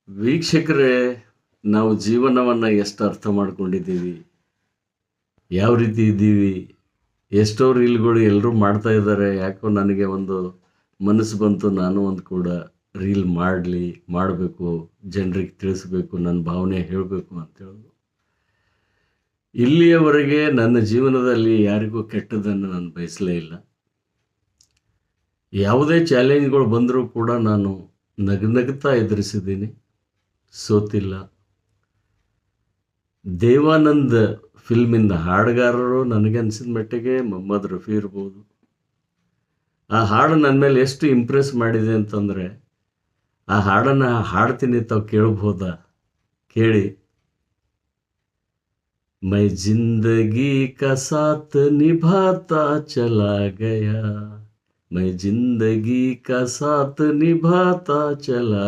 ವೀಕ್ಷಕರೇ, ನಾವು ಜೀವನವನ್ನು ಎಷ್ಟು ಅರ್ಥ ಮಾಡ್ಕೊಂಡಿದ್ದೀವಿ, ಯಾವ ರೀತಿ ಇದ್ದೀವಿ, ಎಷ್ಟೋ ರೀಲ್ಗಳು ಎಲ್ಲರೂ ಮಾಡ್ತಾ ಇದ್ದಾರೆ. ಯಾಕೋ ನನಗೆ ಒಂದು ಮನಸ್ಸು ಬಂತು, ನಾನು ಒಂದು ಕೂಡ ರೀಲ್ ಮಾಡಬೇಕು, ಜನರಿಗೆ ತಿಳಿಸ್ಬೇಕು, ನನ್ನ ಭಾವನೆ ಹೇಳಬೇಕು ಅಂತೇಳಿ. ಇಲ್ಲಿಯವರೆಗೆ ನನ್ನ ಜೀವನದಲ್ಲಿ ಯಾರಿಗೂ ಕೆಟ್ಟದ್ದನ್ನು ನಾನು ಬಯಸಲೇ ಇಲ್ಲ. ಯಾವುದೇ ಚಾಲೆಂಜ್ಗಳು ಬಂದರೂ ಕೂಡ ನಾನು ನಗುತ್ತಾ ಎದುರಿಸಿದ್ದೀನಿ, ಸೋತಿಲ್ಲ. ದೇವಾನಂದ್ ಫಿಲ್ಮಿಂದ ಹಾಡುಗಾರರು ನನಗೆ ಅನಿಸಿದ ಮಟ್ಟಿಗೆ ಮೊಹಮ್ಮದ್ ರಫಿ ಇರ್ಬೋದು. ಆ ಹಾಡು ನನ್ನ ಮೇಲೆ ಎಷ್ಟು ಇಂಪ್ರೆಸ್ ಮಾಡಿದೆ ಅಂತಂದರೆ, ಆ ಹಾಡನ್ನು ಹಾಡ್ತೀನಿ, ತಾವು ಕೇಳ್ಬೋದಾ? ಕೇಳಿ. मैं जिंदगी का साथ निभाता चला गया, मैं जिंदगी का साथ निभाता चला